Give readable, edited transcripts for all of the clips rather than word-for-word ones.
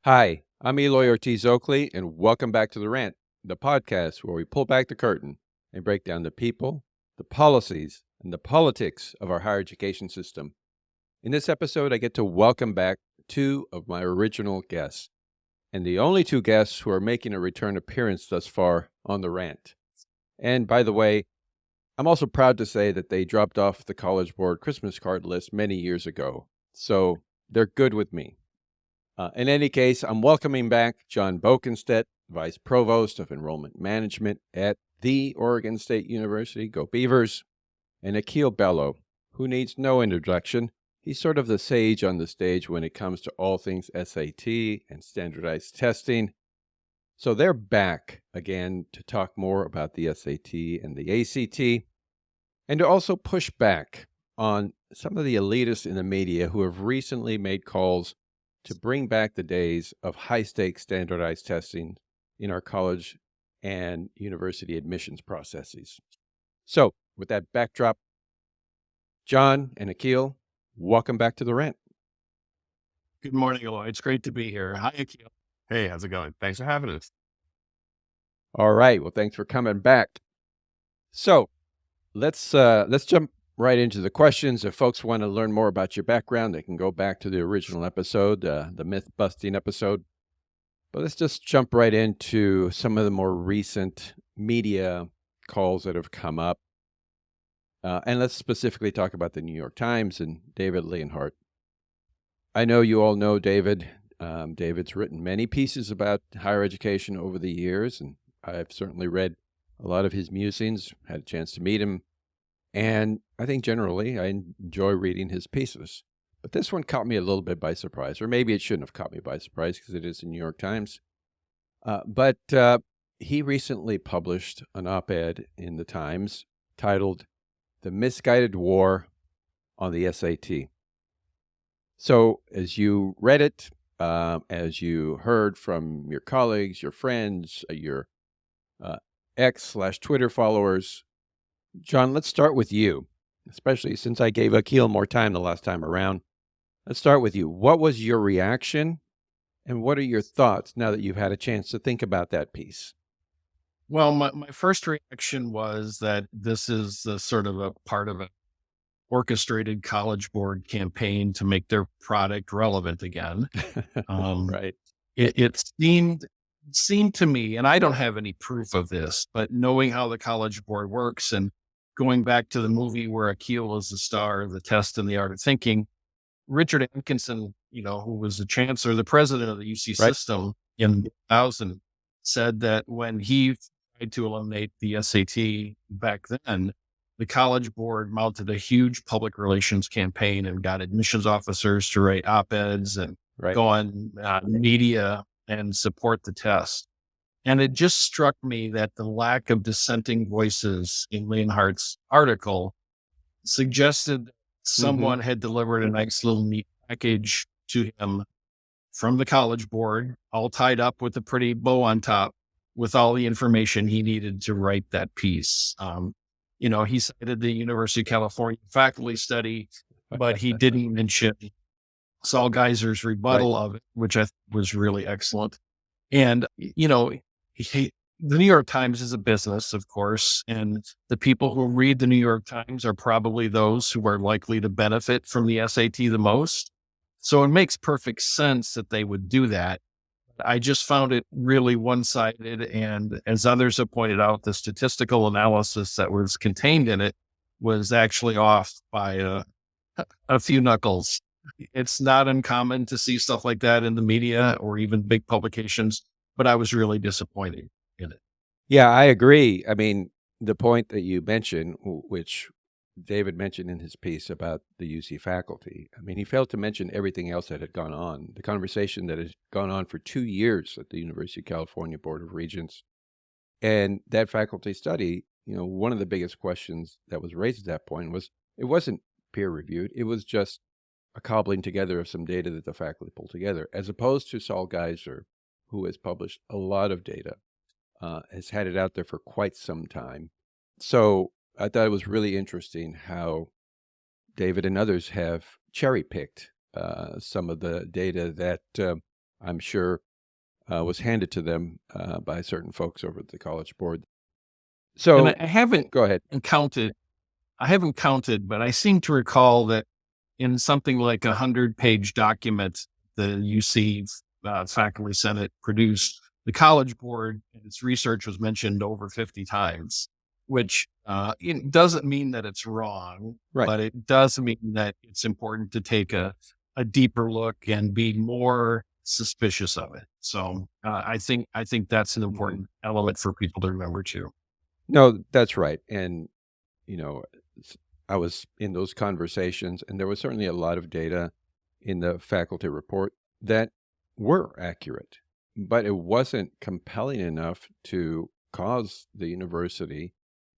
Hi, I'm Eloy Ortiz Oakley, and welcome back to The Rant, the podcast where we pull back the curtain and break down the people, the policies, and the politics of our higher education system. In this episode, I get to welcome back two of my original guests, and the only two guests who are making a return appearance thus far on The Rant. And by the way, I'm also proud to say that they dropped off the College Board Christmas card list many years ago, so they're good with me. In any case, I'm welcoming back John Boeckenstedt, Vice Provost of Enrollment Management at the Oregon State University, go Beavers, and Akil Bello, who needs no introduction. He's sort of the sage on the stage when it comes to all things SAT and standardized testing. So they're back again to talk more about the SAT and the ACT, and to also push back on some of the elitists in the media who have recently made calls to bring back the days of high-stakes standardized testing in our college and university admissions processes. So, with that backdrop, John and Akil, welcome back to The Rant. Good morning, Eloy. It's great to be here. Hi, Akil. Hey, how's it going? Thanks for having us. All right, well, thanks for coming back. So, let's jump right into the questions. If folks want to learn more about your background, they can go back to the original episode, the myth-busting episode. But let's just jump right into some of the more recent media calls that have come up. And let's specifically talk about the New York Times and David Leonhardt. I know you all know David. David's written many pieces about higher education over the years, and I've certainly read a lot of his musings, had a chance to meet him. And I think generally I enjoy reading his pieces. But this one caught me a little bit by surprise, or maybe it shouldn't have caught me by surprise because it is the New York Times. But he recently published an op-ed in the Times titled "The Misguided War on the SAT." So as you read it, as you heard from your colleagues, your friends, your X/Twitter followers, John, let's start with you, especially since I gave Akil more time the last time around. Let's start with you. What was your reaction, and what are your thoughts now that you've had a chance to think about that piece? Well, my first reaction was that this is a sort of a part of an orchestrated College Board campaign to make their product relevant again. Right. It seemed to me, and I don't have any proof of this, but knowing how the College Board works and going back to the movie where Akil is the star, The Test and the Art of Thinking, Richard Atkinson, who was the chancellor, the president of the UC Right. system in 2000, said that when he tried to eliminate the SAT back then, the College Board mounted a huge public relations campaign and got admissions officers to write op-eds and Right. go on media and support the test. And it just struck me that the lack of dissenting voices in Leonhardt's article suggested someone had delivered a nice little neat package to him from the College Board, all tied up with a pretty bow on top with all the information he needed to write that piece. He cited the University of California faculty study, but he didn't mention Saul Geiser's rebuttal of it, which I thought was really excellent. And, the New York Times is a business, of course, and the people who read the New York Times are probably those who are likely to benefit from the SAT the most. So it makes perfect sense that they would do that. I just found it really one-sided. And as others have pointed out, the statistical analysis that was contained in it was actually off by a few knuckles. It's not uncommon to see stuff like that in the media or even big publications, but I was really disappointed in it. Yeah, I agree. I mean, the point that you mentioned, which David mentioned in his piece about the UC faculty, I mean, he failed to mention everything else that had gone on, the conversation that had gone on for 2 years at the University of California Board of Regents. And that faculty study, one of the biggest questions that was raised at that point was, it wasn't peer reviewed. It was just a cobbling together of some data that the faculty pulled together, as opposed to Saul Geiser, who has published a lot of data, has had it out there for quite some time. So I thought it was really interesting how David and others have cherry picked some of the data that I'm sure was handed to them by certain folks over at the College Board. And So I haven't go ahead. counted. I haven't counted, but I seem to recall that in something like 100-page document the UC faculty senate produced, the College Board and its research was mentioned over 50 times, which it doesn't mean that it's wrong, Right. but it does mean that it's important to take a deeper look and be more suspicious of it. So I think that's an important element for people to remember too. No, that's right. And, you know, I was in those conversations, and there was certainly a lot of data in the faculty report that were accurate, but it wasn't compelling enough to cause the university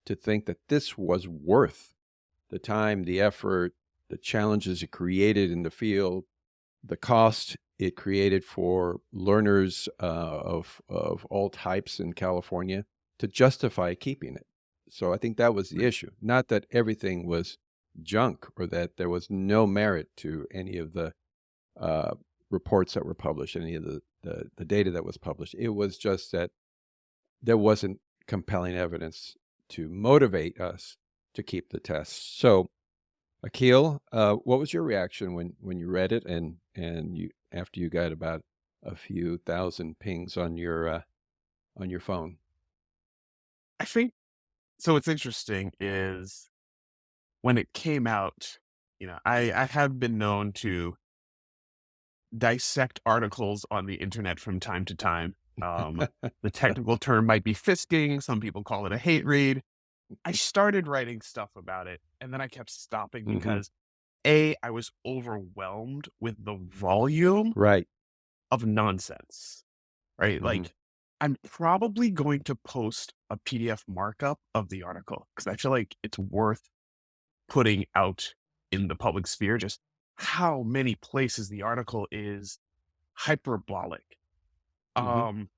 to think that this was worth the time, the effort, the challenges it created in the field, the cost it created for learners of all types in California to justify keeping it. So I think that was the issue. Not that everything was junk or that there was no merit to any of the reports that were published, any of the data that was published. It was just that there wasn't compelling evidence to motivate us to keep the tests. So, Akil, what was your reaction when you read it and you after you got about a few thousand pings on your phone? I think so. What's interesting is when it came out, I have been known to dissect articles on the internet from time to time. The technical term might be fisting. Some people call it a hate read. I started writing stuff about it, and then I kept stopping Hmm. because I was overwhelmed with the volume Right. of nonsense, right? Hmm. Like, I'm probably going to post a PDF markup of the article because I feel like it's worth putting out in the public sphere just how many places the article is hyperbolic. Hmm. Um,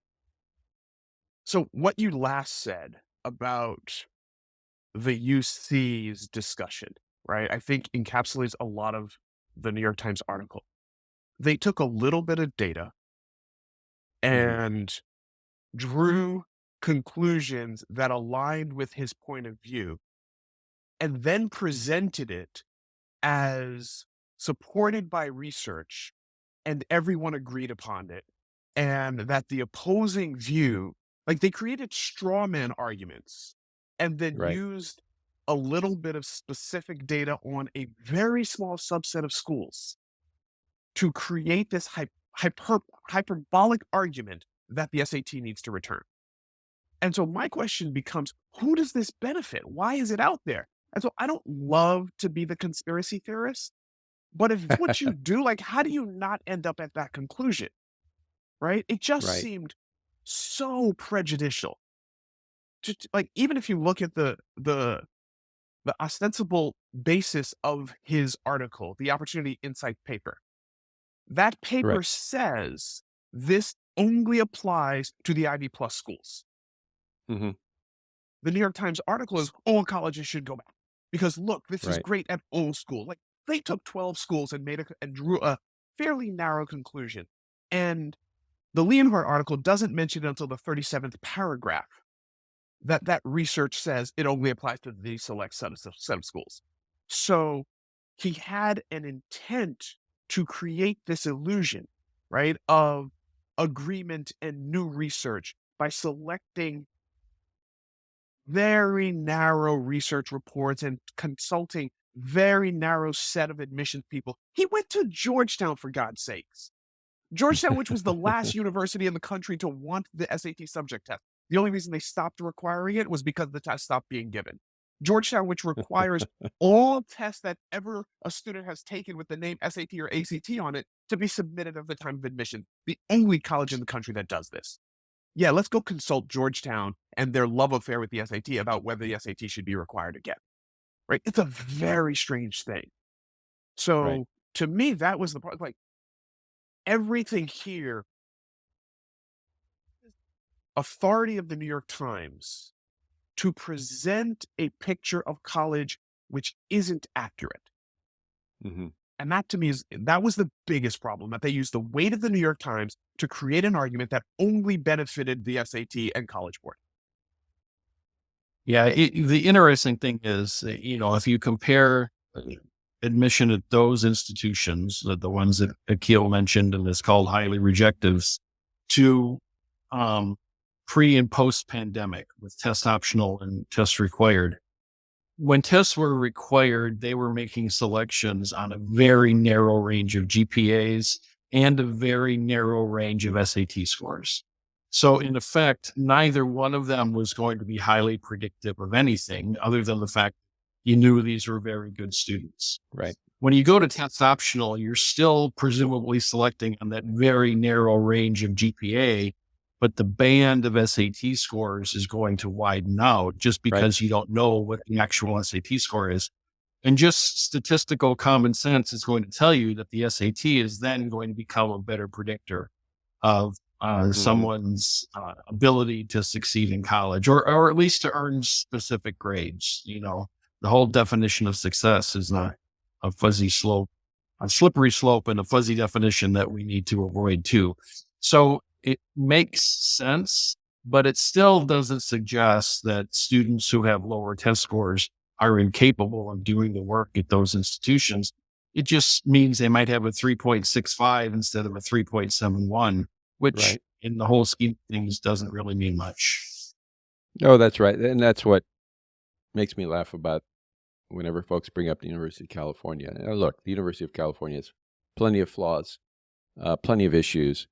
so what you last said about the UC's discussion, right? I think encapsulates a lot of the New York Times article. They took a little bit of data Hmm. and drew conclusions that aligned with his point of view and then presented it as supported by research and everyone agreed upon it, and that the opposing view, like they created straw man arguments and then Right. used a little bit of specific data on a very small subset of schools to create this hyperbolic argument that the SAT needs to return. And so my question becomes, who does this benefit? Why is it out there? And so I don't love to be the conspiracy theorist, but if it's what you do, like, how do you not end up at that conclusion? Right? It just Right. seemed so prejudicial. Just like even if you look at the ostensible basis of his article, the Opportunity Insight paper, that Right. paper says this only applies to the Ivy Plus schools. Hmm. The New York Times article is all colleges should go back because look, this is Right. great at all school. Like they took 12 schools and drew a fairly narrow conclusion. And the Leonhardt article doesn't mention it until the 37th paragraph that research says it only applies to the select set of schools. So he had an intent to create this illusion, right, of agreement and new research by selecting very narrow research reports and consulting very narrow set of admissions people. He went to Georgetown, for God's sakes. Georgetown, which was the last university in the country to want the SAT subject test. The only reason they stopped requiring it was because the test stopped being given. Georgetown, which requires all tests that ever a student has taken with the name SAT or ACT on it to be submitted at the time of admission. The only college in the country that does this. Yeah, let's go consult Georgetown and their love affair with the SAT about whether the SAT should be required again. Right? It's a very strange thing. Right. So to me, that was the part. Like everything here, authority of the New York Times to present a picture of college which isn't accurate. Hmm. And that to me that was the biggest problem, that they used the weight of the New York Times to create an argument that only benefited the SAT and College Board. Yeah, the interesting thing is, if you compare admission at those institutions, the ones that Akil mentioned and is called highly rejectives, to pre and post pandemic with test optional and test required. When tests were required, they were making selections on a very narrow range of GPAs and a very narrow range of SAT scores. So in effect, neither one of them was going to be highly predictive of anything other than the fact you knew these were very good students. Right. When you go to test optional, you're still presumably selecting on that very narrow range of GPA, but the band of SAT scores is going to widen out just because you don't know what the actual SAT score is. And just statistical common sense is going to tell you that the SAT is then going to become a better predictor of someone's ability to succeed in college, or at least to earn specific grades. The whole definition of success is not a fuzzy slope, a slippery slope, and a fuzzy definition that we need to avoid too. So it makes sense, but it still doesn't suggest that students who have lower test scores are incapable of doing the work at those institutions. It just means they might have a 3.65 instead of a 3.71, which in the whole scheme of things doesn't really mean much. No, that's right. And that's what makes me laugh about whenever folks bring up the University of California. Now, look, the University of California has plenty of flaws, plenty of issues,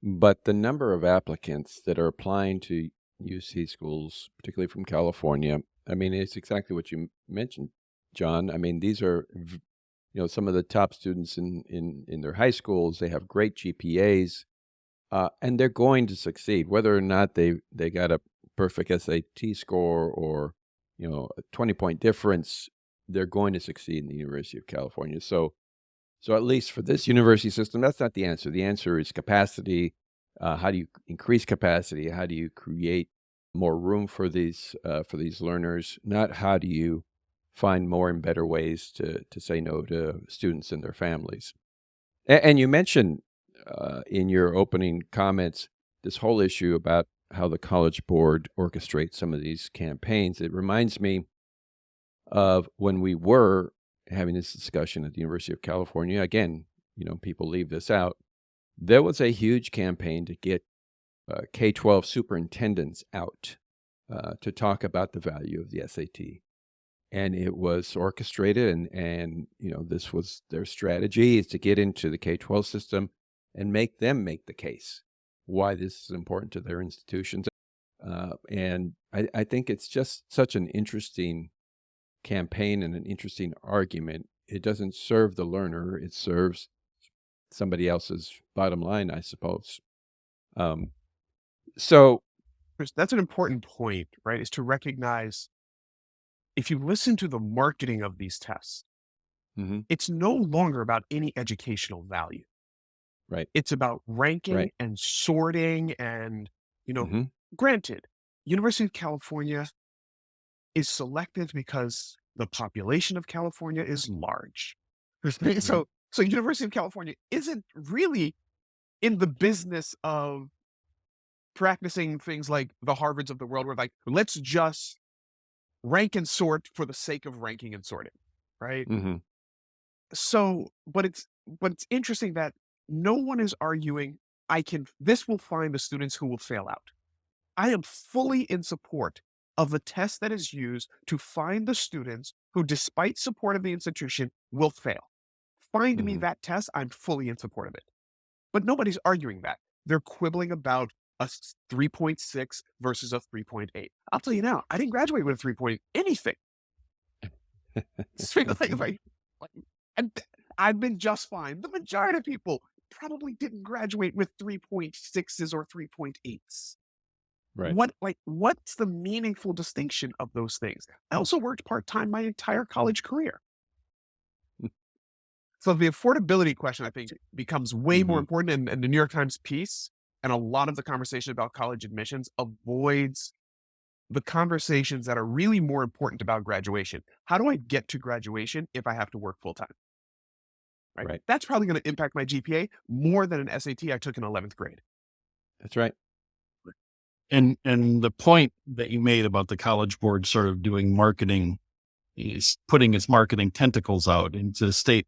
but the number of applicants that are applying to UC schools, particularly from California, I mean, it's exactly what you mentioned, John. I mean, these are, some of the top students in their high schools. They have great GPAs, and they're going to succeed, whether or not they got a perfect SAT score or, a 20-point difference. They're going to succeed in the University of California. So at least for this university system, that's not the answer. The answer is capacity. How do you increase capacity? How do you create more room for these learners? Not how do you find more and better ways to say no to students and their families. And you mentioned in your opening comments this whole issue about how the College Board orchestrates some of these campaigns. It reminds me of when we were having this discussion at the University of California. Again, people leave this out. There was a huge campaign to get K-12 superintendents out to talk about the value of the SAT. And it was orchestrated, and this was their strategy, is to get into the K-12 system and make them make the case why this is important to their institutions. And I think it's just such an interesting campaign and an interesting argument. It doesn't serve the learner. It serves somebody else's bottom line, I suppose. So That's an important point, right? Is to recognize, if you listen to the marketing of these tests, it's no longer about any educational value. Right. It's about ranking and sorting and, granted, University of California is selective because the population of California is large. So University of California isn't really in the business of practicing things like the Harvards of the world, where let's just rank and sort for the sake of ranking and sorting, right? So, but it's interesting that no one is arguing this will find the students who will fail out. I am fully in support of the test that is used to find the students who, despite support of the institution, will fail. Find me that test, I'm fully in support of it. But nobody's arguing that. They're quibbling about a 3.6 versus a 3.8. I'll tell you now, I didn't graduate with a 3 point anything. And I've been just fine. The majority of people probably didn't graduate with 3.6s or 3.8s. Right. What's the meaningful distinction of those things? I also worked part-time my entire college career. So the affordability question, I think, becomes way more important, and the New York Times piece and a lot of the conversation about college admissions avoids the conversations that are really more important about graduation. How do I get to graduation if I have to work full-time? right? Right. That's probably going to impact my GPA more than an SAT I took in 11th grade. That's right. And the point that you made about the College Board sort of doing marketing is putting its marketing tentacles out into state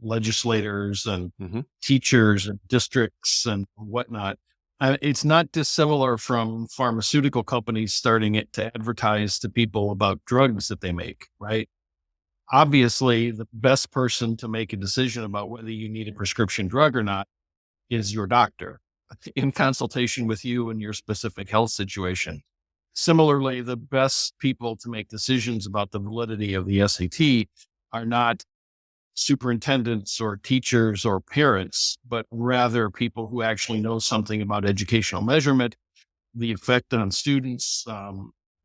legislators and Hmm. teachers and districts and whatnot. It's not dissimilar from pharmaceutical companies starting it to advertise to people about drugs that they make, right? Obviously, the best person to make a decision about whether you need a prescription drug or not is your doctor in consultation with you and your specific health situation. Similarly, the best people to make decisions about the validity of the SAT are not superintendents or teachers or parents, but rather people who actually know something about educational measurement, the effect on students,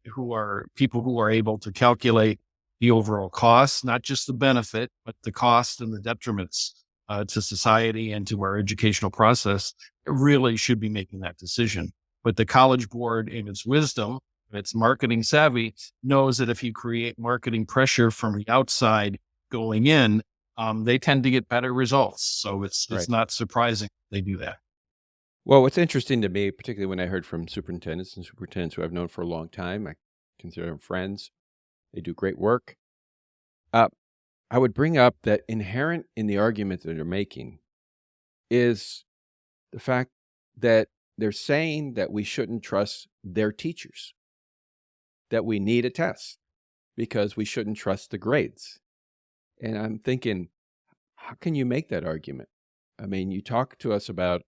who are people who are able to calculate the overall cost, not just the benefit, but the cost and the detriments to society and to our educational process, really should be making that decision. But the College Board, in its wisdom, its marketing savvy, knows that if you create marketing pressure from the outside going in, they tend to get better results. So it's Right. not surprising they do that. Well, what's interesting to me, particularly when I heard from superintendents who I've known for a long time, I consider them friends. They do great work. I would bring up that inherent in the argument that they're making is the fact that they're saying that we shouldn't trust their teachers, that we need a test because we shouldn't trust the grades. And I'm thinking, how can you make that argument? I mean, you talk to us about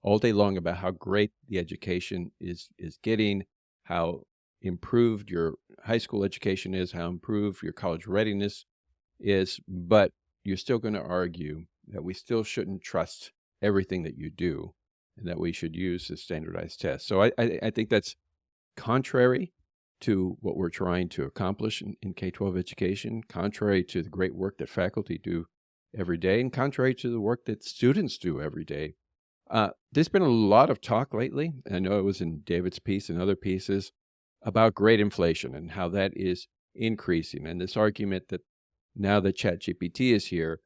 all day long about how great the education is getting, how improved your high school education is, how improved your college readiness is, but you're still going to argue that we still shouldn't trust everything that you do and that we should use the standardized test. So I think that's contrary to what we're trying to accomplish in K-12 education, contrary to the great work that faculty do every day, and contrary to the work that students do every day. There's been a lot of talk lately, and I know it was in David's piece and other pieces, about grade inflation and how that is increasing. And this argument that now that ChatGPT is here,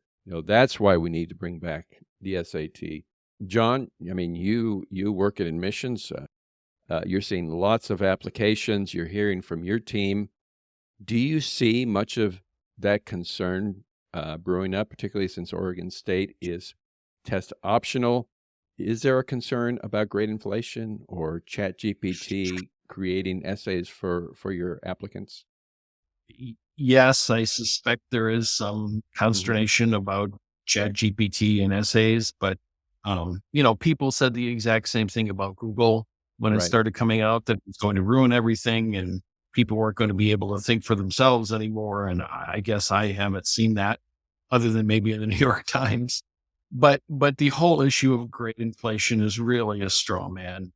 that's why we need to bring back the SAT. John, I mean, you work in admissions. You're seeing lots of applications. You're hearing from your team. Do you see much of that concern brewing up, particularly since Oregon State is test optional? Is there a concern about grade inflation or ChatGPT creating essays for your applicants? Yes, I suspect there is some consternation about ChatGPT and essays, but people said the exact same thing about Google when it Right. started coming out, that it's going to ruin everything and people weren't going to be able to think for themselves anymore. And I guess I haven't seen that other than maybe in the New York Times. But the whole issue of grade inflation is really a straw man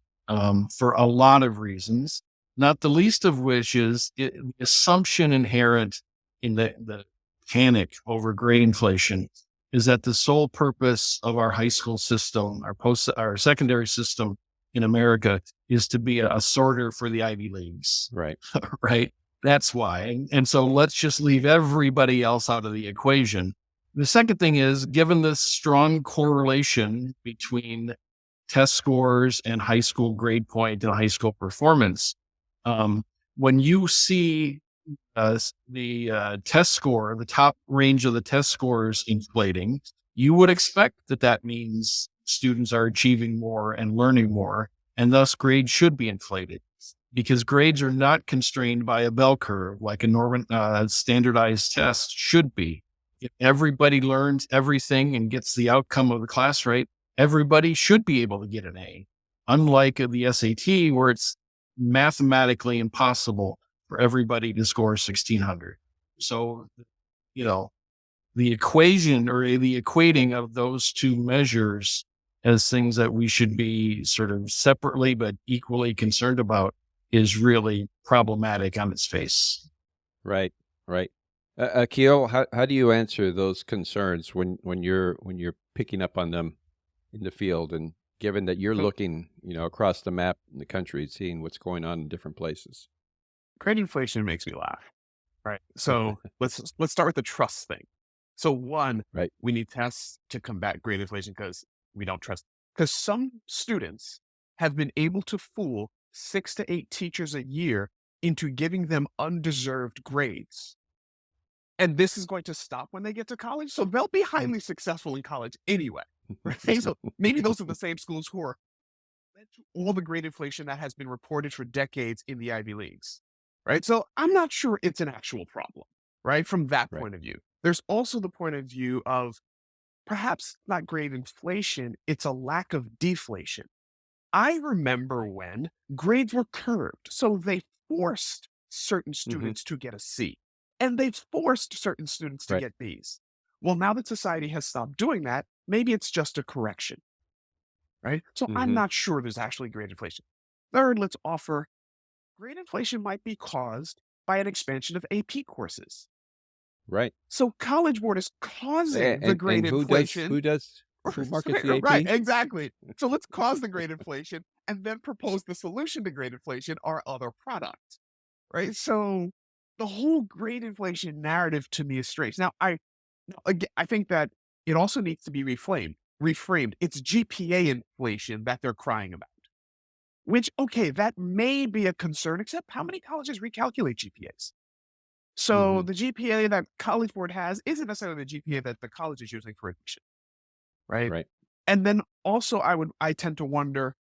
for a lot of reasons, not the least of which is the assumption inherent in the panic over grade inflation is that the sole purpose of our high school system, our secondary system in America, is to be a sorter for the Ivy Leagues, Right. right? That's why. And so let's just leave everybody else out of the equation. The second thing is, given the strong correlation between test scores and high school grade point and high school performance, when you see the test score, the top range of the test scores inflating, you would expect that means students are achieving more and learning more, and thus grades should be inflated, because grades are not constrained by a bell curve like a normal standardized test should be. If everybody learns everything and gets the outcome of the class rate, everybody should be able to get an A. Unlike the SAT, where it's mathematically impossible for everybody to score 1600. So, the equation or the equating of those two measures as things that we should be sort of separately but equally concerned about is really problematic on its face. Right. Right. Akil, how do you answer those concerns when you're picking up on them in the field, and given that you're So- looking across the map in the country, seeing what's going on in different places? Grade inflation makes me laugh. Right. So let's start with the trust thing. So one, Right. we need tests to combat grade inflation because we don't trust. Because some students have been able to fool 6 to 8 teachers a year into giving them undeserved grades. And this is going to stop when they get to college. So they'll be highly successful in college anyway. Right? So maybe those are the same schools who are led to all the grade inflation that has been reported for decades in the Ivy Leagues. Right. So I'm not sure it's an actual problem, right? From that Right. point of view. There's also the point of view of perhaps not grade inflation, it's a lack of deflation. I remember when grades were curved, so they forced certain Hmm. students to get a C, and they forced certain students to Right. get Bs. Well, now that society has stopped doing that, maybe it's just a correction, right? So I'm Hmm. not sure there's actually grade inflation. Third, let's offer grade inflation might be caused by an expansion of AP courses. Right. So College Board is causing the And grade who inflation. markets the Right, AP? exactly. So let's cause the great inflation and then propose the solution to great inflation, our other product, right? So the whole great inflation narrative to me is strange. I think that it also needs to be reframed. It's GPA inflation that they're crying about, which, okay, that may be a concern, except how many colleges recalculate GPAs? So Hmm. the GPA that College Board has isn't necessarily the GPA that the college is using for admission, right? Right. And then also I tend to wonder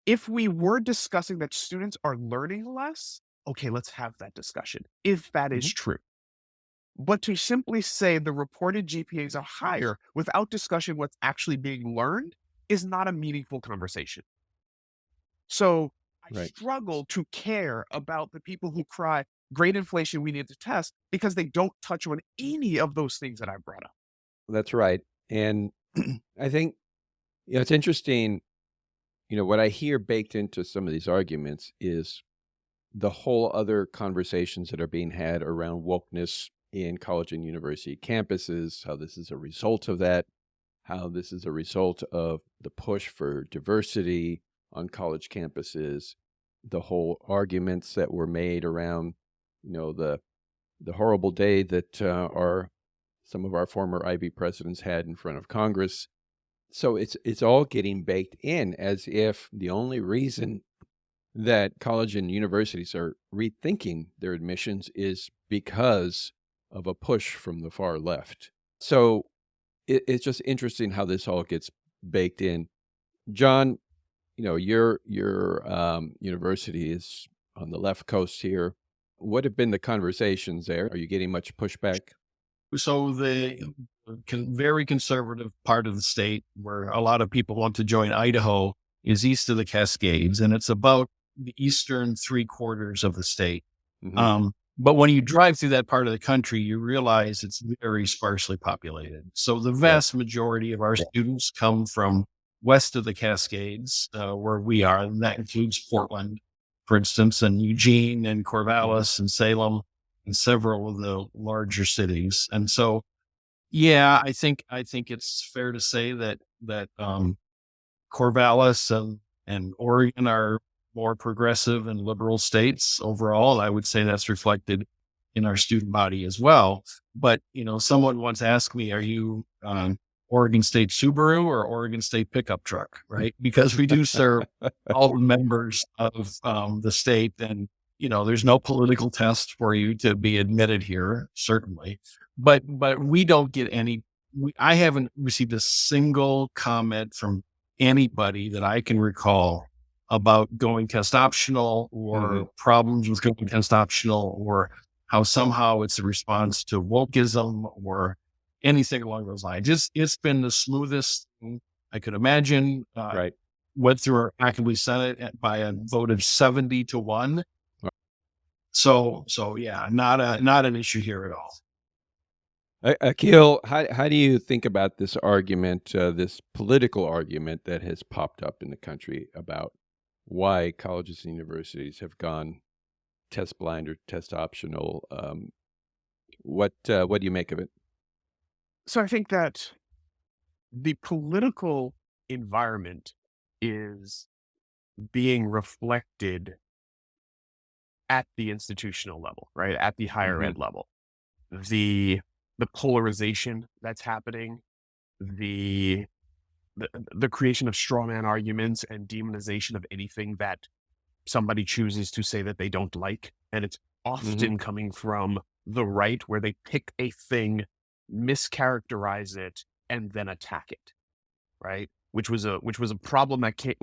if we were discussing that students are learning less, okay, let's have that discussion if that is Hmm. true. But to simply say the reported GPAs are higher without discussing what's actually being learned is not a meaningful conversation. So I Right. struggle to care about the people who cry, great inflation, we need to test, because they don't touch on any of those things that I brought up. That's right. And I think, it's interesting, what I hear baked into some of these arguments is the whole other conversations that are being had around wokeness in college and university campuses, how this is a result of that, how this is a result of the push for diversity on college campuses, the whole arguments that were made around, the horrible day that some of our former Ivy presidents had in front of Congress. So it's all getting baked in as if the only reason that college and universities are rethinking their admissions is because of a push from the far left. So it's just interesting how this all gets baked in. John, your university is on the left coast here. What have been the conversations there? Are you getting much pushback? So the very conservative part of the state where a lot of people want to join Idaho is east of the Cascades, and it's about the eastern 3/4 of the state. Hmm. But when you drive through that part of the country, you realize it's very sparsely populated. So the Right. vast majority of our students come from west of the Cascades, where we are, and that includes Portland, for instance, and Eugene and Corvallis and Salem and several of the larger cities. And so, yeah, I think it's fair to say that Corvallis and Oregon are more progressive and liberal states overall. I would say that's reflected in our student body as well. But someone once asked me, "Are you Oregon State Subaru or Oregon State pickup truck?" Right? Because we do serve all the members of the state, and there's no political test for you to be admitted here, certainly. But we don't get any. I haven't received a single comment from anybody that I can recall about going test optional or problems with going test optional or how somehow it's a response to wokeism or anything along those lines. It's been the smoothest thing I could imagine. Right. Went through our actively Senate by a vote of 70-1. So yeah, not an issue here at all. Akil, how do you think about this argument, this political argument that has popped up in the country about why colleges and universities have gone test blind or test optional? What do you make of it? So I think that the political environment is being reflected at the institutional level, right? At the higher Hmm. ed level. The the polarization that's happening, the the creation of straw man arguments and demonization of anything that somebody chooses to say that they don't like. And it's often coming from the right, where they pick a thing, mischaracterize it, and then attack it, right? Which was a problem that came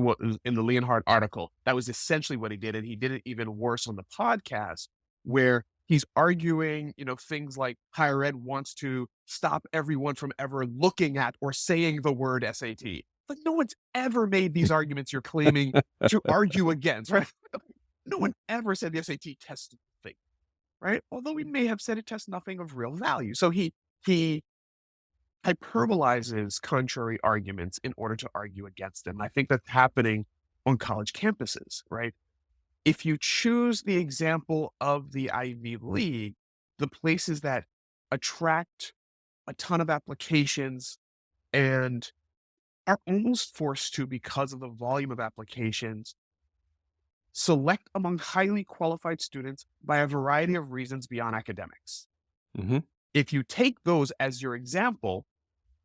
in the Leonhardt article. That was essentially what he did, and he did it even worse on the podcast, where he's arguing, things like higher ed wants to stop everyone from ever looking at or saying the word SAT. But no one's ever made these arguments you're claiming to argue against, right? No one ever said the SAT tests nothing, right? Although we may have said it tests nothing of real value. So he hyperbolizes contrary arguments in order to argue against them. I think that's happening on college campuses, right? If you choose the example of the Ivy League, the places that attract a ton of applications and are almost forced to, because of the volume of applications, select among highly qualified students by a variety of reasons beyond academics. If you take those as your example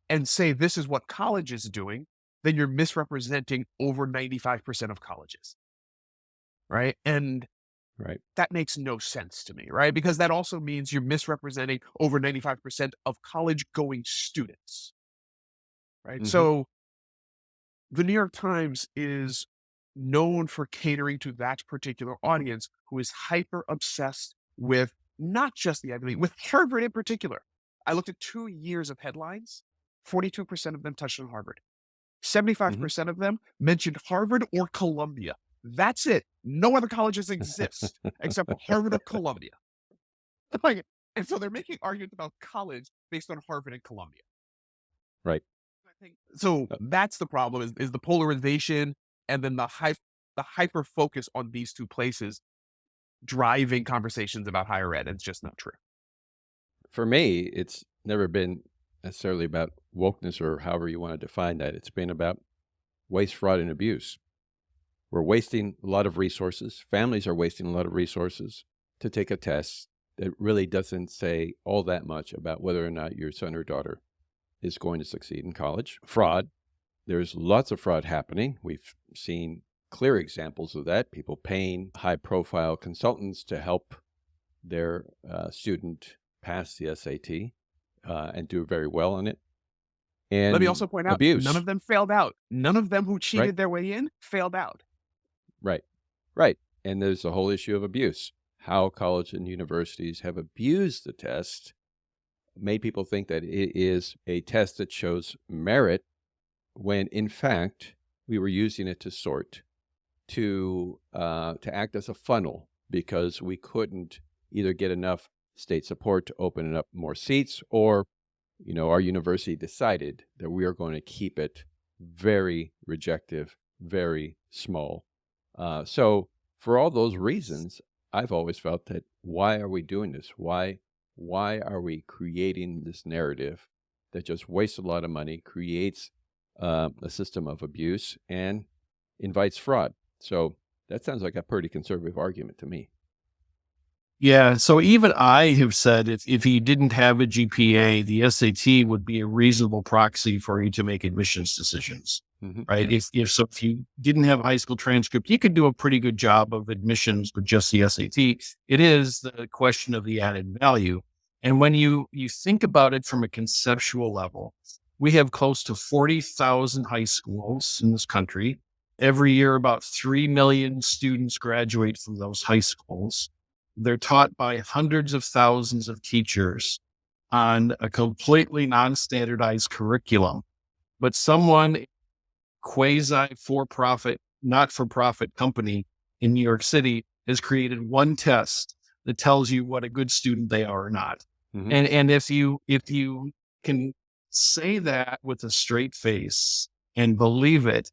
and say this is what college is doing, then you're misrepresenting over 95% of colleges, right? And that makes no sense to me, right? Because that also means you're misrepresenting over 95% of college-going students, right? So the New York Times is known for catering to that particular audience who is hyper obsessed with not just the Ivy League, with Harvard in particular. I looked at 2 years of headlines. 42% of them touched on Harvard. 75% of them mentioned Harvard or Columbia. That's it. No other colleges exist except for Harvard or Columbia. And so they're making arguments about college based on Harvard and Columbia. Right. I think so. That's the problem: is the polarization, and then the hyper focus on these two places driving conversations about higher ed. It's just not true. For me, it's never been necessarily about wokeness or however you want to define that. It's been about waste, fraud, and abuse. We're wasting a lot of resources. Families are wasting a lot of resources to take a test that really doesn't say all that much about whether or not your son or daughter is going to succeed in college. Fraud. There's lots of fraud happening. We've seen clear examples of that. People paying high-profile consultants to help their student pass the SAT and do very well on it. And let me also point out, abuse. None of them failed out. None of them who cheated their way in failed out. Right. And there's the whole issue of abuse. How college and universities have abused the test, made people think that it is a test that shows merit, when in fact we were using it to sort, to act as a funnel, because we couldn't either get enough state support to open up more seats, or our university decided that we are going to keep it very rejective, very small. So for all those reasons, I've always felt that why are we doing this? Why are we creating this narrative that just wastes a lot of money, creates a system of abuse, and invites fraud? So that sounds like a pretty conservative argument to me. Yeah. So even I have said if you didn't have a GPA, the SAT would be a reasonable proxy for you to make admissions decisions, right? If you didn't have a high school transcript, you could do a pretty good job of admissions with just the SAT. It is the question of the added value. And when you think about it from a conceptual level, we have close to 40,000 high schools in this country. Every year, about 3 million students graduate from those high schools. They're taught by hundreds of thousands of teachers on a completely non-standardized curriculum. But someone, quasi for-profit, not-for-profit company in New York City has created one test that tells you what a good student they are or not. And if you can say that with a straight face and believe it,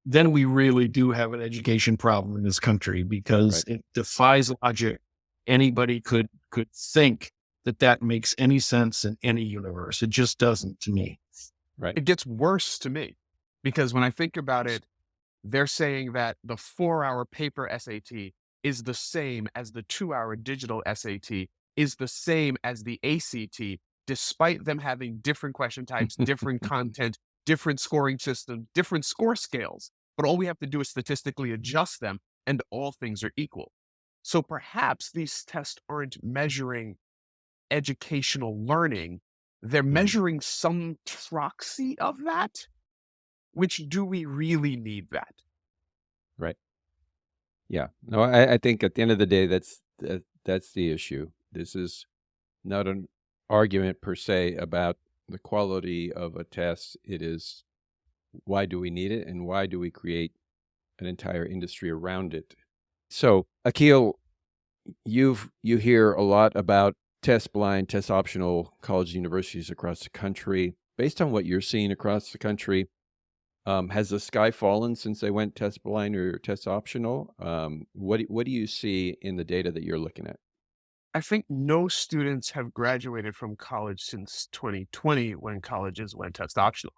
then we really do have an education problem in this country, because it defies logic. Anybody could think that makes any sense in any universe. It just doesn't to me. It gets worse to me, because when I think about it, they're saying that the 4-hour paper SAT is the same as the 2-hour digital SAT, is the same as the ACT, despite them having different question types, different content, different scoring systems, different score scales. But all we have to do is statistically adjust them, and all things are equal. So perhaps these tests aren't measuring educational learning, they're measuring some proxy of that. Which, do we really need that? Right. Yeah. No, I think at the end of the day, that's the issue. This is not an argument per se about the quality of a test. It is, why do we need it, and why do we create an entire industry around it? So, Akil, you hear a lot about test blind, test optional college universities across the country. Based on what you're seeing across the country, has the sky fallen since they went test blind or test optional? What do you see in the data that you're looking at? I think no students have graduated from college since 2020 when colleges went test optional.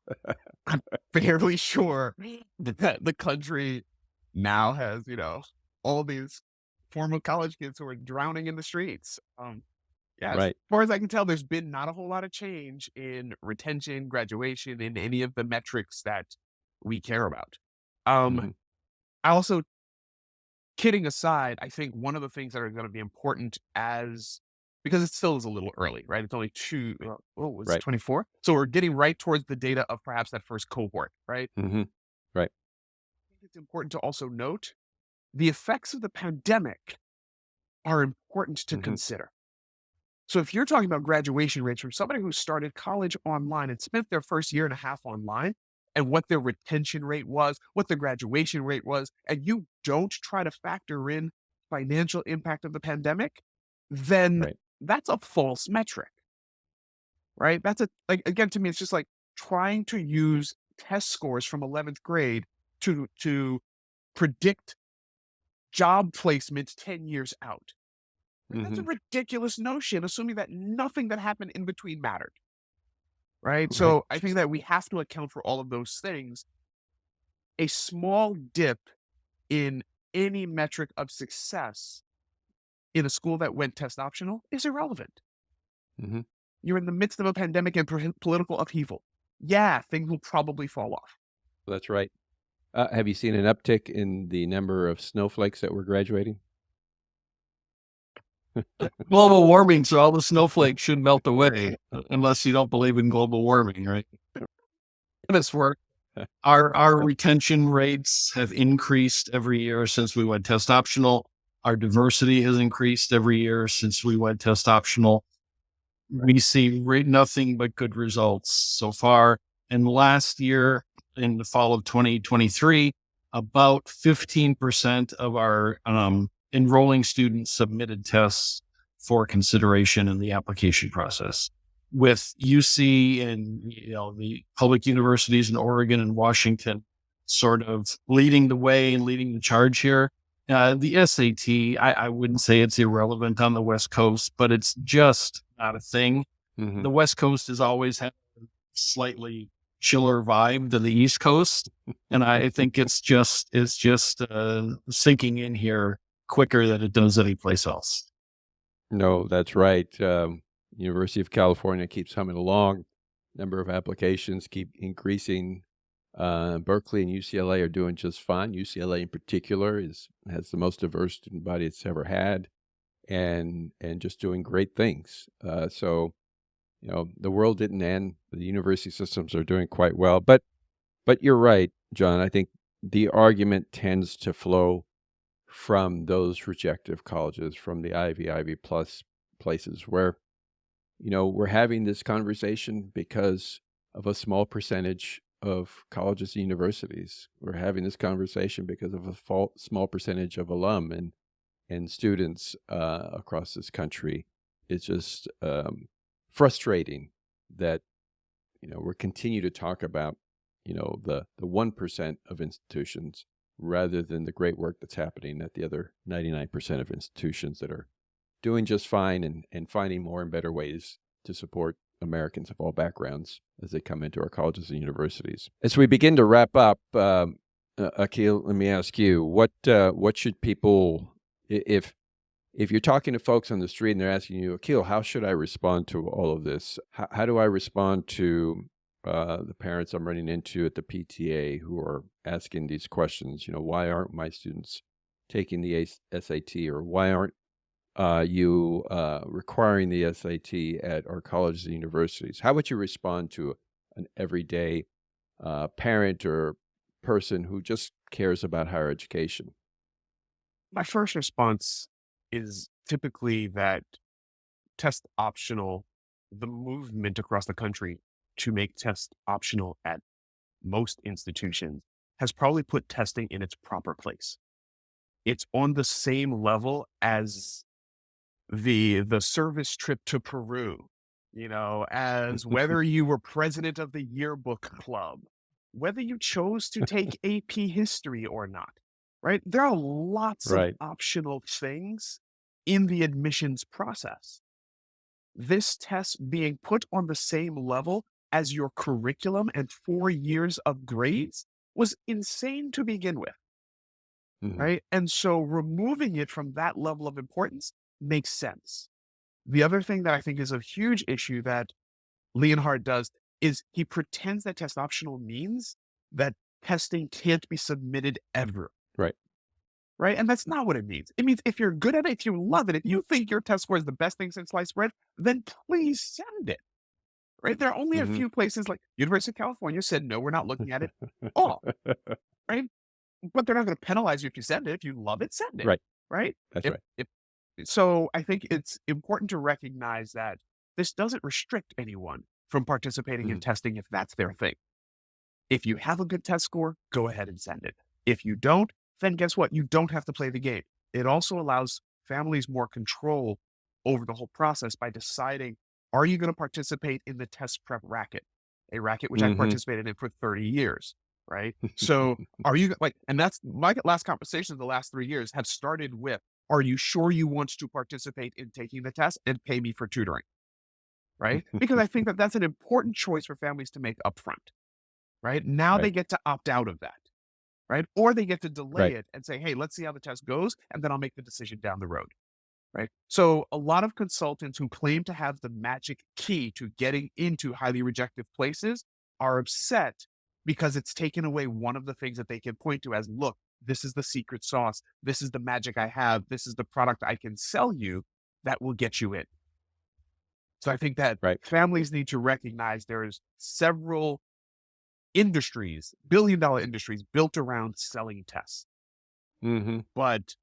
I'm fairly sure that the country now has, all these former college kids who are drowning in the streets. Yeah, as Right. far as I can tell, there's been not a whole lot of change in retention, graduation, in any of the metrics that we care about. Mhm. I also, kidding aside, I think one of the things that are going to be important because it still is a little early, right? It's only it's Right. 24. So we're getting right towards the data of perhaps that first cohort, right? Mhm. Right. I think it's important to also note the effects of the pandemic are important to Mhm. consider. So if you're talking about graduation rates from somebody who started college online and spent their first year and a half online, and what their retention rate was, what the graduation rate was, and you don't try to factor in financial impact of the pandemic, then Right. that's a false metric, right? Again, to me, it's just like trying to use test scores from 11th grade to predict job placement 10 years out. Right? That's a Mhm. ridiculous notion, assuming that nothing that happened in between mattered. Right. Right. So I think that we have to account for all of those things. A small dip in any metric of success in a school that went test optional is irrelevant. Mhm. You're in the midst of a pandemic and political upheaval. Yeah, things will probably fall off. That's right. Have you seen an uptick in the number of snowflakes that were graduating? Global warming, so all the snowflakes should melt away, unless you don't believe in global warming, right? And it's work. Our retention rates have increased every year since we went test optional. Our diversity has increased every year since we went test optional. We see nothing but good results so far. And last year, in the fall of 2023, about 15% of our enrolling students submitted tests for consideration in the application process. With UC and the public universities in Oregon and Washington sort of leading the way and leading the charge here. The SAT, I wouldn't say it's irrelevant on the West Coast, but it's just not a thing. Mhm. The West Coast has always had a slightly chiller vibe than the East Coast, and I think it's just sinking in here quicker than it does anyplace else. No, that's right. University of California keeps humming along. Number of applications keep increasing. Berkeley and UCLA are doing just fine. UCLA in particular has the most diverse student body it's ever had, and just doing great things. So, the world didn't end. The university systems are doing quite well. But you're right, John. I think the argument tends to flow from those rejective colleges, from the Ivy plus places where, we're having this conversation because of a small percentage of colleges and universities. We're having this conversation because of a small percentage of alum and students across this country. It's just frustrating that, we continue to talk about, the 1% of institutions rather than the great work that's happening at the other 99% of institutions that are doing just fine and finding more and better ways to support Americans of all backgrounds as they come into our colleges and universities. As we begin to wrap up, Akil, let me ask you, what should people, if if you're talking to folks on the street and they're asking you, Akil, how should I respond to all of this? How do I respond to the parents I'm running into at the PTA who are asking these questions? Why aren't my students taking the SAT, or why aren't you requiring the SAT at our colleges and universities? How would you respond to an everyday parent or person who just cares about higher education? My first response is typically that test optional, the movement across the country to make test optional at most institutions has probably put testing in its proper place. It's on the same level as the service trip to Peru, as whether you were president of the yearbook club, whether you chose to take AP history or not, right? There are lots of Right. optional things in the admissions process. This test being put on the same level as your curriculum and 4 years of grades was insane to begin with, Mhm. right? And so removing it from that level of importance makes sense. The other thing that I think is a huge issue that Leonhardt does is he pretends that test optional means that testing can't be submitted ever. Right. Right. And that's not what it means. It means if you're good at it, if you love it, if you think your test score is the best thing since sliced bread, then please send it. Right. There are only a Mhm. few places like University of California said, no, we're not looking at it all. Right. But they're not going to penalize you if you send it. If you love it, send it. Right. Right. That's If, right. if, so I think it's important to recognize that this doesn't restrict anyone from participating in Mhm. testing if that's their thing. If you have a good test score, go ahead and send it. If you don't, then guess what? You don't have to play the game. It also allows families more control over the whole process by deciding, are you going to participate in the test prep racket? A racket which I've Mhm. participated in for 30 years, right? So are you like, and that's my last conversations the last 3 years have started with, are you sure you want to participate in taking the test and pay me for tutoring? Right? Because I think that that's an important choice for families to make upfront, right? Now they Right. get to opt out of that, right? Or they get to delay Right. it and say, hey, let's see how the test goes, and then I'll make the decision down the road, right? So a lot of consultants who claim to have the magic key to getting into highly rejective places are upset because it's taken away one of the things that they can point to as, look, this is the secret sauce. This is the magic I have. This is the product I can sell you that will get you in. So I think that Right. families need to recognize there's several industries, billion-dollar industries built around selling tests, Mhm. but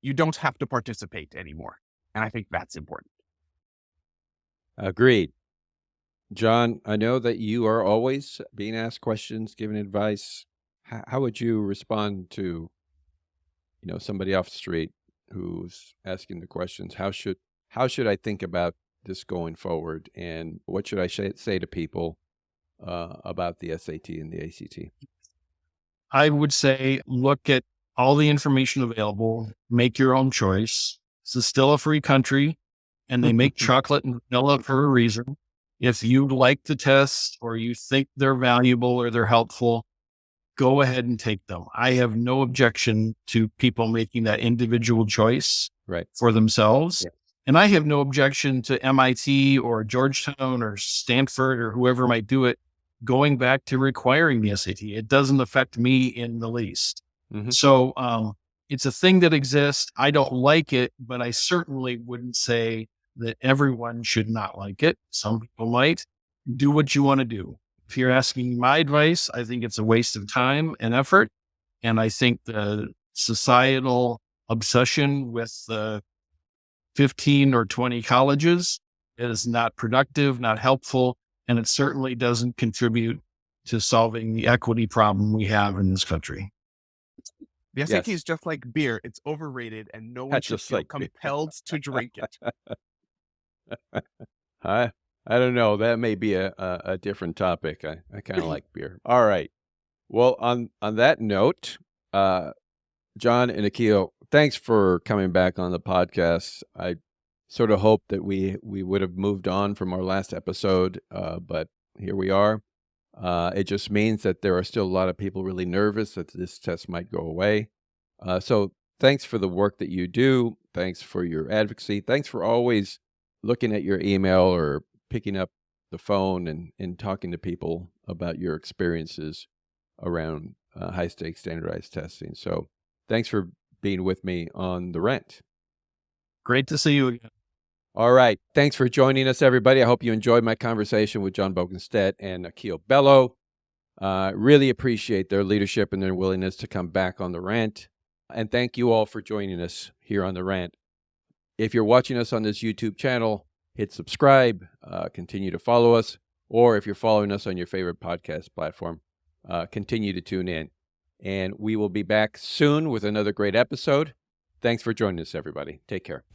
you don't have to participate anymore. And I think that's important. Agreed. John, I know that you are always being asked questions, giving advice. How would you respond to, somebody off the street who's asking the questions? How should I think about this going forward, and what should I say to people about the SAT and the ACT? I would say look at all the information available, make your own choice. This is still a free country, and they make chocolate and vanilla for a reason. If you like the test or you think they're valuable or they're helpful, go ahead and take them. I have no objection to people making that individual choice Right. for themselves. Yeah. And I have no objection to MIT or Georgetown or Stanford or whoever might do it going back to requiring the SAT. It doesn't affect me in the least. Mhm. So it's a thing that exists. I don't like it, but I certainly wouldn't say that everyone should not like it. Some people might. Do what you want to do. If you're asking my advice, I think it's a waste of time and effort. And I think the societal obsession with the 15 or 20 colleges is not productive, not helpful, and it certainly doesn't contribute to solving the equity problem we have in this country. The SAT Yes. is just like beer. It's overrated and no one That's should just feel like beer. compelled to drink it. I I don't know. That may be a different topic. I kind of like beer. All right. Well, on that note, John and Akil, thanks for coming back on the podcast. I sort of hoped that we would have moved on from our last episode, but here we are. It just means that there are still a lot of people really nervous that this test might go away. So thanks for the work that you do. Thanks for your advocacy. Thanks for always looking at your email or picking up the phone and talking to people about your experiences around high-stakes standardized testing. So thanks for being with me on The Rent. Great to see you again. All right. Thanks for joining us, everybody. I hope you enjoyed my conversation with John Boeckenstedt and Akil Bello. Really appreciate their leadership and their willingness to come back on The Rant. And thank you all for joining us here on The Rant. If you're watching us on this YouTube channel, hit subscribe, continue to follow us, or if you're following us on your favorite podcast platform, continue to tune in. And we will be back soon with another great episode. Thanks for joining us, everybody. Take care.